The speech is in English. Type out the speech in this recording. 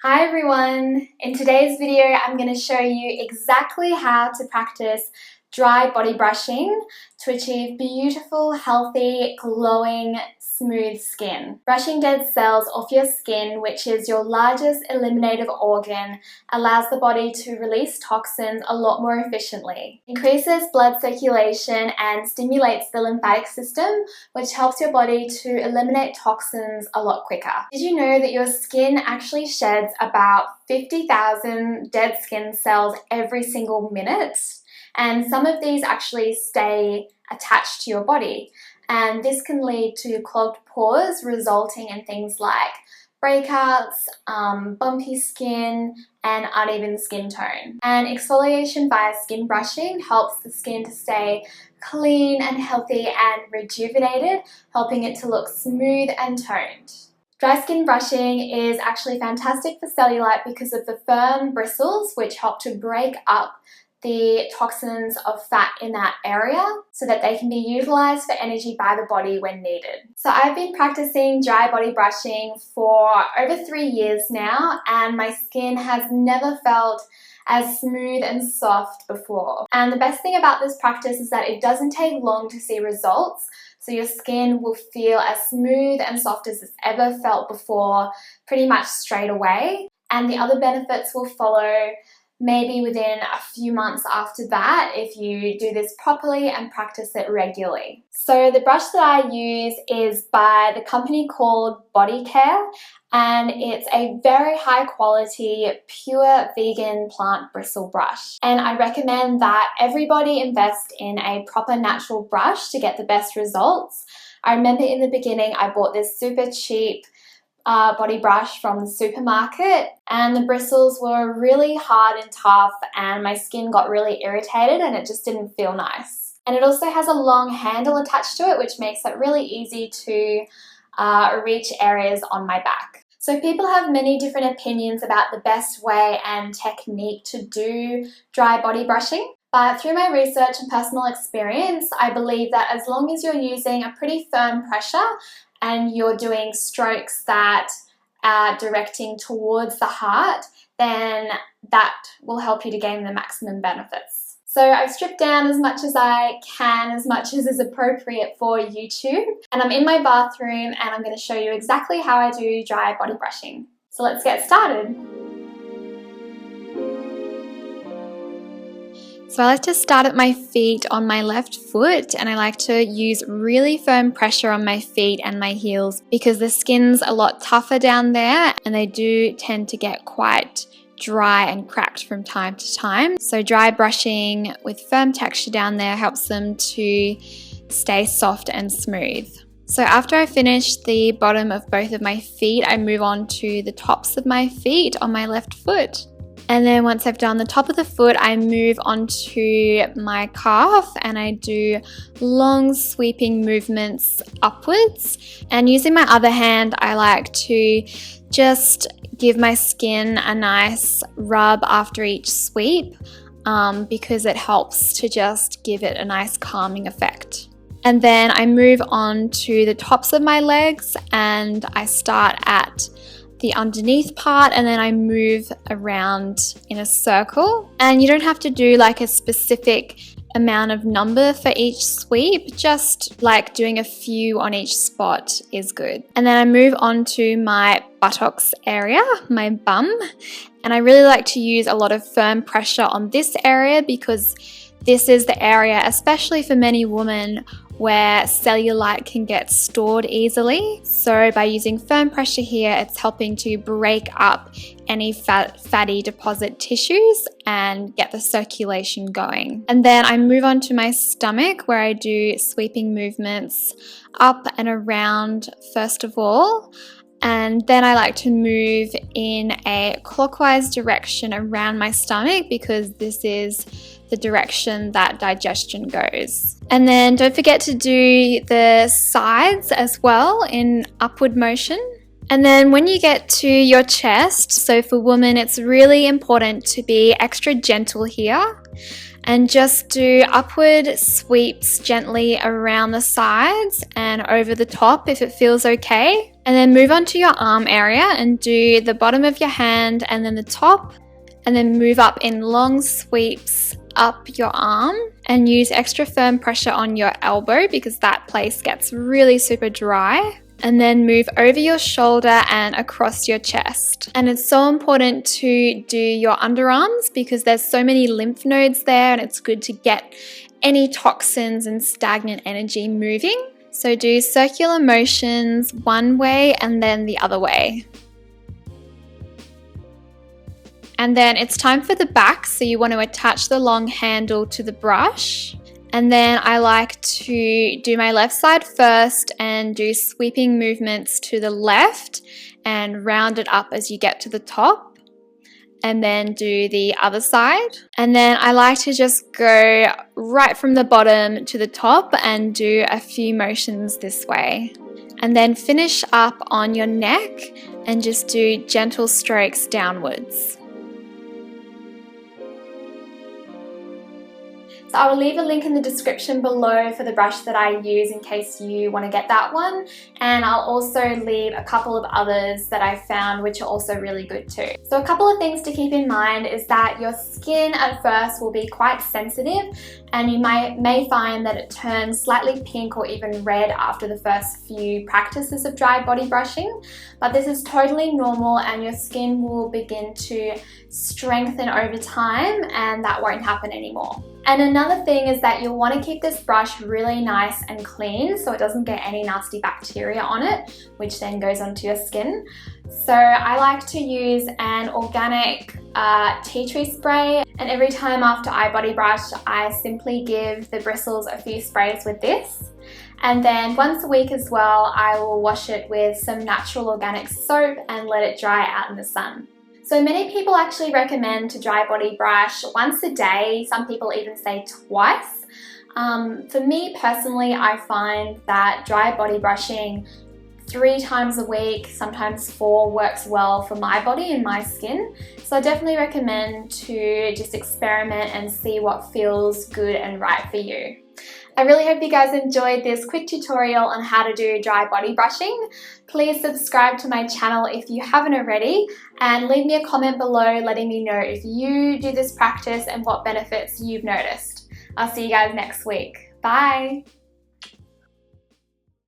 Hi everyone! In today's video, I'm going to show you exactly how to practice dry body brushing to achieve beautiful, healthy, glowing, smooth skin. Brushing dead cells off your skin, which is your largest eliminative organ, allows the body to release toxins a lot more efficiently. Increases blood circulation and stimulates the lymphatic system, which helps your body to eliminate toxins a lot quicker. Did you know that your skin actually sheds about 50,000 dead skin cells every single minute? And some of these actually stay attached to your body. And this can lead to clogged pores, resulting in things like breakouts, bumpy skin, and uneven skin tone. And exfoliation via skin brushing helps the skin to stay clean and healthy and rejuvenated, helping it to look smooth and toned. Dry skin brushing is actually fantastic for cellulite because of the firm bristles, which help to break up the toxins of fat in that area so that they can be utilized for energy by the body when needed. So I've been practicing dry body brushing for over 3 years now, and my skin has never felt as smooth and soft before. And the best thing about this practice is that it doesn't take long to see results, so your skin will feel as smooth and soft as it's ever felt before pretty much straight away. And the other benefits will follow maybe within a few months after that if you do this properly and practice it regularly. So the brush that I use is by the company called Body Care, and it's a very high quality, pure vegan plant bristle brush. And I recommend that everybody invest in a proper natural brush to get the best results. I remember in the beginning I bought this super cheap body brush from the supermarket, and the bristles were really hard and tough, and my skin got really irritated and it just didn't feel nice. And it also has a long handle attached to it, which makes it really easy to reach areas on my back. So people have many different opinions about the best way and technique to do dry body brushing. But through my research and personal experience, I believe that as long as you're using a pretty firm pressure and you're doing strokes that are directing towards the heart, then that will help you to gain the maximum benefits. So I've stripped down as much as I can, as much as is appropriate for YouTube, and I'm in my bathroom and I'm going to show you exactly how I do dry body brushing. So let's get started. So I like to start at my feet on my left foot, and I like to use really firm pressure on my feet and my heels because the skin's a lot tougher down there and they do tend to get quite dry and cracked from time to time. So dry brushing with firm texture down there helps them to stay soft and smooth. So after I finish the bottom of both of my feet, I move on to the tops of my feet on my left foot. And then once I've done the top of the foot, I move onto my calf and I do long sweeping movements upwards. And using my other hand, I like to just give my skin a nice rub after each sweep because it helps to just give it a nice calming effect. And then I move on to the tops of my legs and I start at the underneath part and then I move around in a circle. And you don't have to do like a specific amount of number for each sweep, just like doing a few on each spot is good. And then I move on to my buttocks area, my bum, and I really like to use a lot of firm pressure on this area because this is the area, especially for many women, where cellulite can get stored easily. So by using firm pressure here, it's helping to break up any fatty deposit tissues and get the circulation going. And then I move on to my stomach where I do sweeping movements up and around first of all. And then I like to move in a clockwise direction around my stomach because this is the direction that digestion goes. And then don't forget to do the sides as well in upward motion. And then when you get to your chest, so for women, it's really important to be extra gentle here and just do upward sweeps gently around the sides and over the top if it feels okay. And then move on to your arm area and do the bottom of your hand and then the top, and then move up in long sweeps up your arm and use extra firm pressure on your elbow because that place gets really super dry. And then move over your shoulder and across your chest. And it's so important to do your underarms because there's so many lymph nodes there, and it's good to get any toxins and stagnant energy moving. So do circular motions one way and then the other way. And then it's time for the back, so you want to attach the long handle to the brush. And then I like to do my left side first and do sweeping movements to the left and round it up as you get to the top. And then do the other side. And then I like to just go right from the bottom to the top and do a few motions this way. And then finish up on your neck and just do gentle strokes downwards. So I will leave a link in the description below for the brush that I use in case you want to get that one. And I'll also leave a couple of others that I found which are also really good too. So a couple of things to keep in mind is that your skin at first will be quite sensitive, and you may find that it turns slightly pink or even red after the first few practices of dry body brushing. But this is totally normal, and your skin will begin to strengthen over time, and that won't happen anymore. And another thing is that you'll want to keep this brush really nice and clean so it doesn't get any nasty bacteria on it, which then goes onto your skin. So I like to use an organic tea tree spray, and every time after I body brush, I simply give the bristles a few sprays with this. And then once a week as well, I will wash it with some natural organic soap and let it dry out in the sun. So many people actually recommend to dry body brush once a day. Some people even say twice. For me personally, I find that dry body brushing 3 times a week, sometimes 4, works well for my body and my skin. So I definitely recommend to just experiment and see what feels good and right for you. I really hope you guys enjoyed this quick tutorial on how to do dry body brushing. Please subscribe to my channel if you haven't already, and leave me a comment below letting me know if you do this practice and what benefits you've noticed. I'll see you guys next week. Bye!